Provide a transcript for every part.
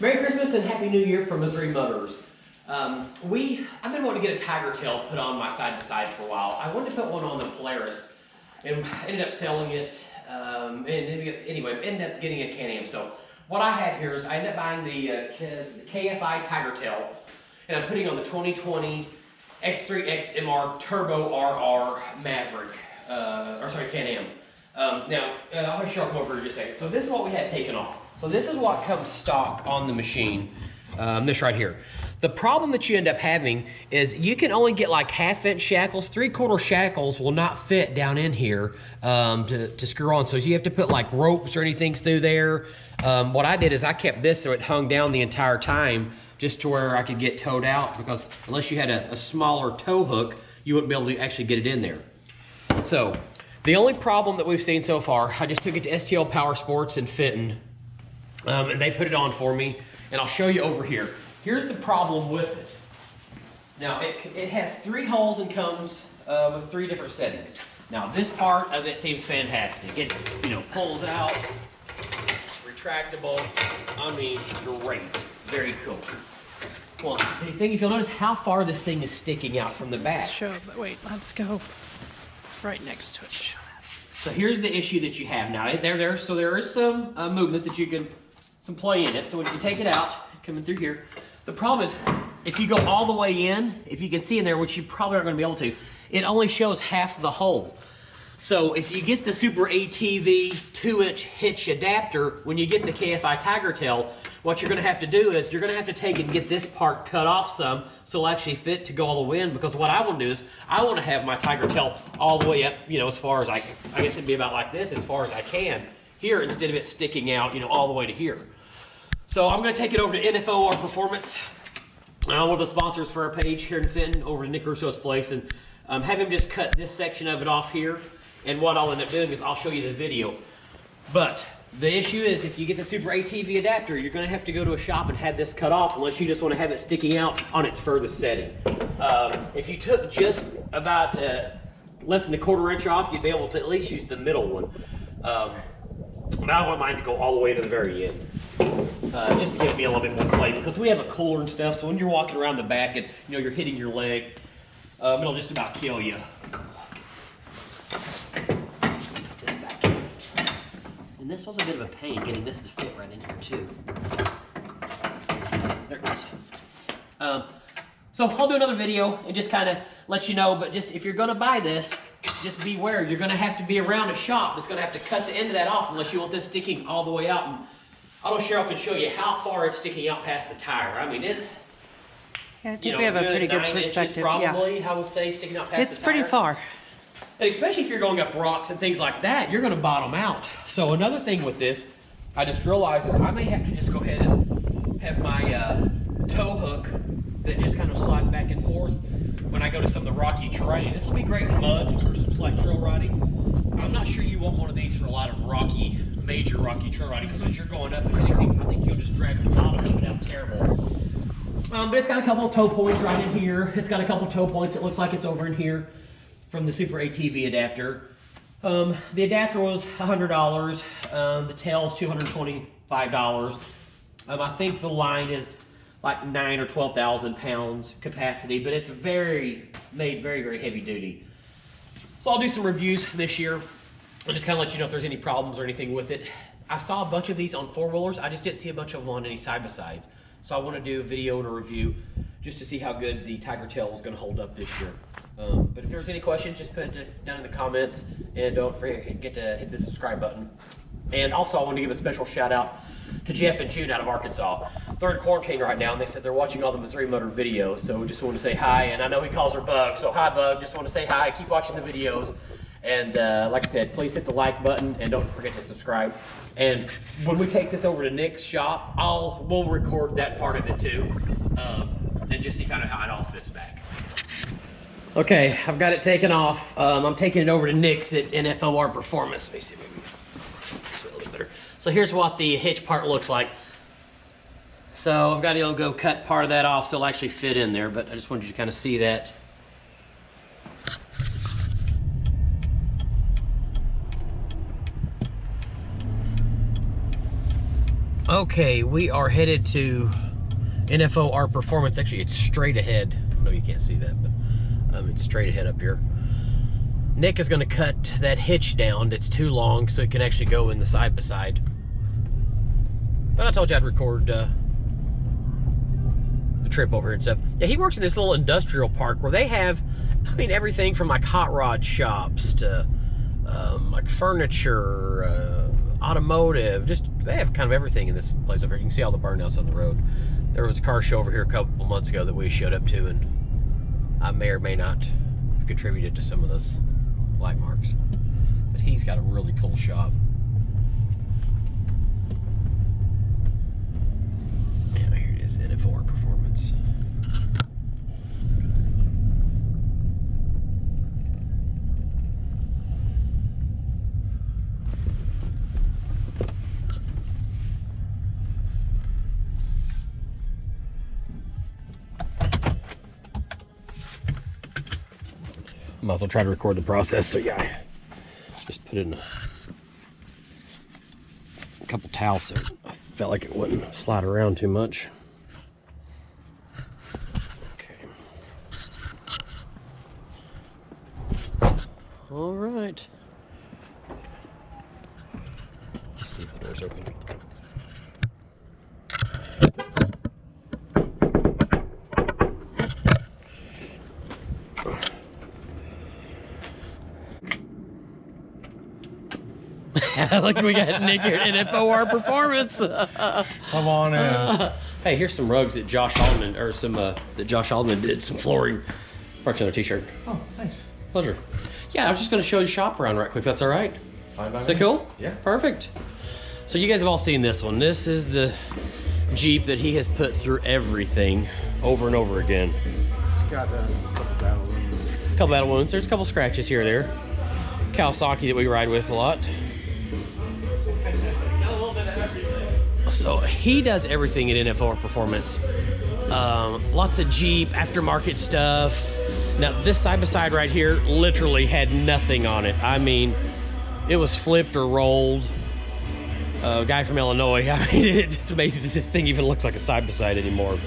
Merry Christmas and Happy New Year from Missouri Motors. I've been wanting to get a Tiger Tail put on my side-by-side for a while. I wanted to put one on the Polaris and ended up selling it. Anyway, ended up getting a Can-Am. So what I have here is I ended up buying the KFi Tiger Tail, and I'm putting on the 2020 X3X MR Turbo RR Maverick, Can-Am. Now, I'll show you over just a second. So this is what we had taken off. So this is what comes stock on the machine, this right here. The problem that you end up having is you can only get like 1/2-inch shackles. 3/4 shackles will not fit down in here to screw on. So you have to put like ropes or anything through there. What I did is I kept this so it hung down the entire time just to where I could get towed out, because unless you had a smaller tow hook, you wouldn't be able to actually get it in there. So the only problem that we've seen so far, I just took it to STL Power Sports in Fenton, and they put it on for me, and I'll show you over here. Here's the problem with it. Now, it has 3 holes and comes with 3 different settings. Now, this part of it seems fantastic. It, pulls out, retractable. I mean, great. Very cool. Well, the thing, if you'll notice how far this thing is sticking out from the back. Let's go right next to it. So here's the issue that you have now. So there is some movement that you can, some play in it. So when you take it out, coming through here, the problem is if you go all the way in, if you can see in there, which you probably aren't going to be able to, it only shows half the hole. So if you get the Super ATV 2-inch hitch adapter, when you get the KFi Tiger Tail, what you're going to have to do is you're going to have to take and get this part cut off some so it'll actually fit to go all the way in, because what I want to do is I want to have my Tiger Tail all the way up, as far as I guess it'd be about like this, as far as I can here, instead of it sticking out, all the way to here. So I'm going to take it over to NFO Performance, one of the sponsors for our page here in Fenton, over to Nick Russo's place, and have him just cut this section of it off here. And what I'll end up doing is I'll show you the video. But the issue is if you get the Super ATV adapter, you're going to have to go to a shop and have this cut off, unless you just want to have it sticking out on its furthest setting. If you took just about less than 1/4 inch off, you'd be able to at least use the middle one. But I want mine to go all the way to the very end, just to give me a little bit more play, because we have a cooler and stuff, so when you're walking around the back and you're hitting your leg, it'll just about kill you. This back here. And this was a bit of a pain getting this to fit right in here too. There it goes. So I'll do another video and just kind of let you know, but just if you're going to buy this, just beware. You're going to have to be around a shop that's going to have to cut the end of that off, unless you want this sticking all the way out. And I don't know if Cheryl can show you how far it's sticking out past the tire. I mean, it's, I think we have a pretty good 9 perspective. inches probably, I would say, sticking out past the tire. It's pretty far. And especially if you're going up rocks and things like that, you're going to bottom out. So another thing with this, I just realized, is I may have to just go ahead and have my tow hook that just kind of slides back and forth when I go to some of the rocky terrain. This will be great in mud or some slight trail riding. I'm not sure you want one of these for a lot of major rocky trail riding, because as you're going up and hitting things, I think you'll just drag the bottom of it out terrible. But it's got a couple of tow points right in here. It's got a couple of tow points. It looks like it's over in here from the Super ATV adapter. The adapter was $100. The tail is $225. I think the line is like 9,000 or 12,000 pounds capacity, but it's made very, very heavy duty. So I'll do some reviews this year and just kind of let you know if there's any problems or anything with it. I saw a bunch of these on 4-wheelers. I just didn't see a bunch of them on any side-by-sides. So I want to do a video and a review just to see how good the Tiger Tail is going to hold up this year. But if there's any questions, just put it down in the comments, and don't forget to hit the subscribe button. And also I want to give a special shout out to Jeff and June out of Arkansas. They're in quarantine right now, and they said they're watching all the Missouri Motor videos, so just want to say hi. And I know he calls her Bug, so hi Bug, just want to say hi, keep watching the videos. And like I said, please hit the like button and don't forget to subscribe. And when we take this over to Nick's shop, we'll record that part of it too, and just see kind of how it all fits back. Okay, I've got it taken off. I'm taking it over to Nick's at NFO Performance. Let me see, maybe this way a little better. So here's what the hitch part looks like. So I've got to go cut part of that off so it'll actually fit in there, but I just wanted you to kind of see that. Okay, we are headed to NFO Performance. Actually, it's straight ahead. No, you can't see that, but it's straight ahead up here. Nick is going to cut that hitch down that's too long so it can actually go in the side-by-side. But I told you I'd record the trip over here and stuff. Yeah, he works in this little industrial park where they have, I mean, everything from like hot rod shops to like furniture, automotive. Just, they have kind of everything in this place over here. You can see all the burnouts on the road. There was a car show over here a couple months ago that we showed up to, and I may or may not have contributed to some of those black marks. But he's got a really cool shop. Yeah, here it is, NFO Performance. I might as well try to record the process, so yeah, just put in a couple towels so I felt like it wouldn't slide around too much. Okay. All right. Let's see if the door's open. Look, we got Nick here at NFO Performance. Come on in. Hey, here's some rugs that Josh Altman, or some that Josh Altman did, some flooring. Parts on a t-shirt. Oh, thanks. Pleasure. Yeah, I was just going to show you shop around right quick. That's all right. Fine by Is me. that cool? Yeah. Perfect. So you guys have all seen this one. This is the Jeep that he has put through everything over and over again. It's got a couple battle wounds. A couple battle wounds. There's a couple scratches here or there. Kawasaki that we ride with a lot. So he does everything at NFO Performance. Lots of Jeep, aftermarket stuff. Now this side-by-side right here literally had nothing on it. I mean, it was flipped or rolled. A guy from Illinois, I mean, it's amazing that this thing even looks like a side-by-side anymore.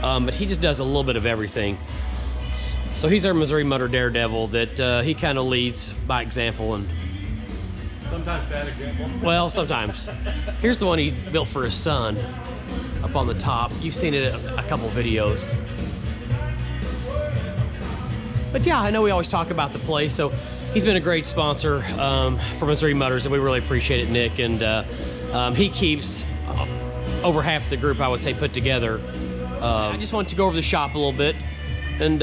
But he just does a little bit of everything. So he's our Missouri Motor Daredevil that he kind of leads by example, and Sometimes bad example. well, sometimes. Here's the one he built for his son up on the top. You've seen it in a couple videos. But yeah, I know we always talk about the place, so he's been a great sponsor for Missouri Motors, and we really appreciate it, Nick. And he keeps over half the group, I would say, put together. I just wanted to go over the shop a little bit. And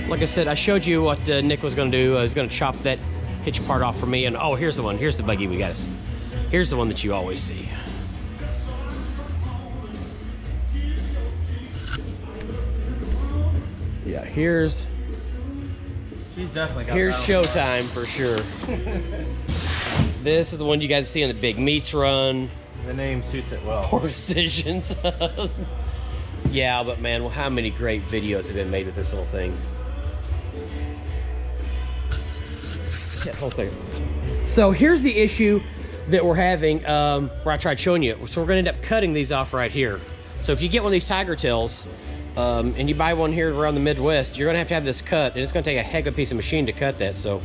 like I said, I showed you what Nick was going to do. He's going to chop that hitch part off for me. And oh, here's the one. Here's the buggy we got. Here's the one that you always see. Yeah, here's definitely got showtime for sure. This is the one you guys see on the big meets run. The name suits it well. Poor decisions. Yeah, but man, well, how many great videos have been made with this little thing? Yeah, hold on a second. So here's the issue that we're having where I tried showing you. So we're going to end up cutting these off right here. So if you get one of these Tiger Tails and you buy one here around the Midwest, you're going to have this cut, and it's going to take a heck of a piece of machine to cut that. So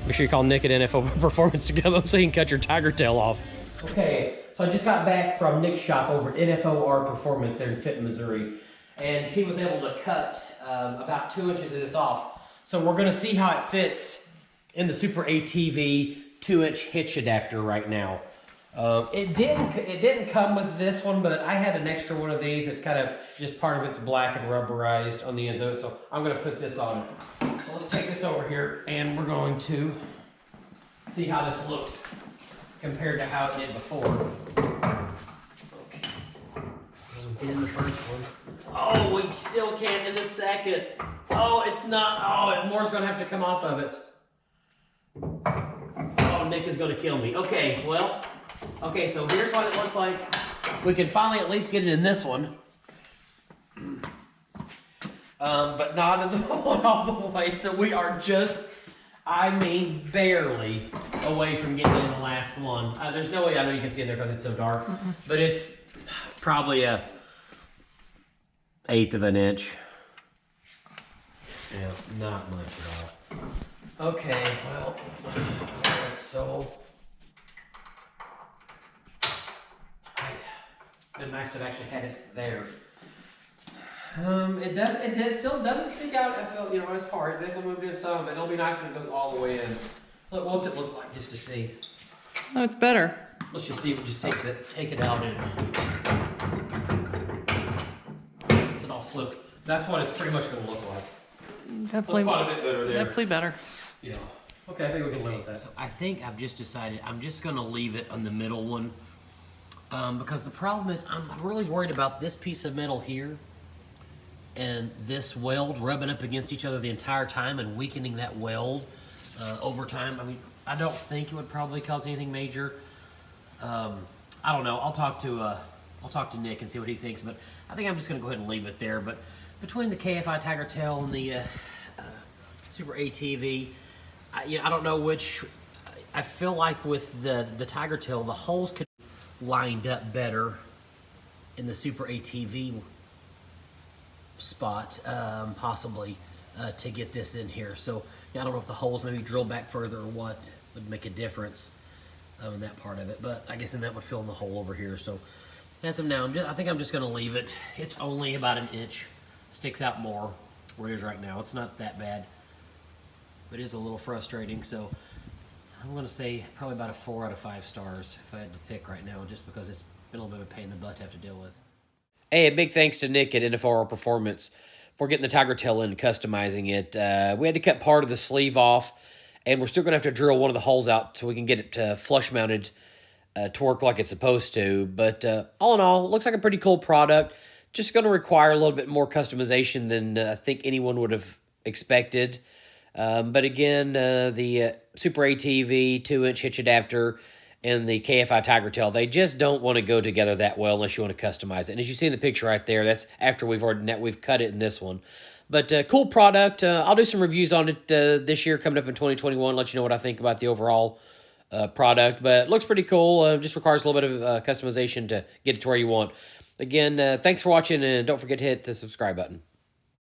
make sure you call Nick at NFO Performance to come up so you can cut your Tiger Tail off. Okay, so I just got back from Nick's shop over at NFO Performance there in Fenton, Missouri, and he was able to cut about 2 inches of this off. So we're going to see how it fits in the Super ATV 2-inch hitch adapter right now. It didn't come with this one, but I had an extra one of these. It's kind of just part of it's black and rubberized on the ends of it, so I'm going to put this on it. So let's take this over here, and we're going to see how this looks compared to how it did before. Okay. In the first one. Oh, we still can't in the second. Oh, it's not. Oh, more's going to have to come off of it. Oh, Nick is going to kill me. Okay, well, okay, so here's what it looks like. We can finally at least get it in this one. But not in the one all the way. So we are just I mean barely away from getting in the last one. There's no way I know you can see in there because it's so dark, but it's probably a 1/8 of an inch. Yeah, not much at all. Okay, well, so been nice to have actually had it there. It still doesn't stick out. I feel, you know, as far. It definitely moved in some, but it'll be nice when it goes all the way in. Look, what's it look like, just to see? Oh, it's better. Let's just see. We'll just take it out and it's it all slipped. That's what it's pretty much going to look like. Definitely. Looks quite a bit better there. Definitely better. Yeah. Okay, I think we can live with that. So I think I've just decided I'm just going to leave it on the middle one because the problem is I'm really worried about this piece of metal here and this weld rubbing up against each other the entire time and weakening that weld over time. I mean, I don't think it would probably cause anything major. I don't know. I'll talk to Nick and see what he thinks, but I think I'm just going to go ahead and leave it there. But between the KFi Tiger Tail and the Super ATV, I don't know which. I feel like with the Tiger Tail, the holes could be lined up better in the Super ATV spot, possibly, to get this in here. So I don't know if the holes maybe drill back further or what would make a difference in that part of it. But I guess then that would fill in the hole over here. So as of now, I think I'm just going to leave it. It's only about 1 inch. Sticks out more where it is right now. It's not that bad. But it is a little frustrating. So I'm going to say probably about a 4 out of 5 stars if I had to pick right now, just because it's been a little bit of a pain in the butt to have to deal with. Hey, a big thanks to Nick at NFO Performance for getting the Tiger Tail in and customizing it. We had to cut part of the sleeve off, and we're still going to have to drill one of the holes out so we can get it flush mounted to work like it's supposed to. But all in all, it looks like a pretty cool product. Just going to require a little bit more customization than I think anyone would have expected. But again, the Super ATV 2-inch hitch adapter and the KFi Tiger Tail, they just don't want to go together that well unless you want to customize it. And as you see in the picture right there, that's after we've cut it in this one. But cool product. I'll do some reviews on it this year coming up in 2021, let you know what I think about the overall product. But it looks pretty cool. Just requires a little bit of customization to get it to where you want. Again, thanks for watching, and don't forget to hit the subscribe button.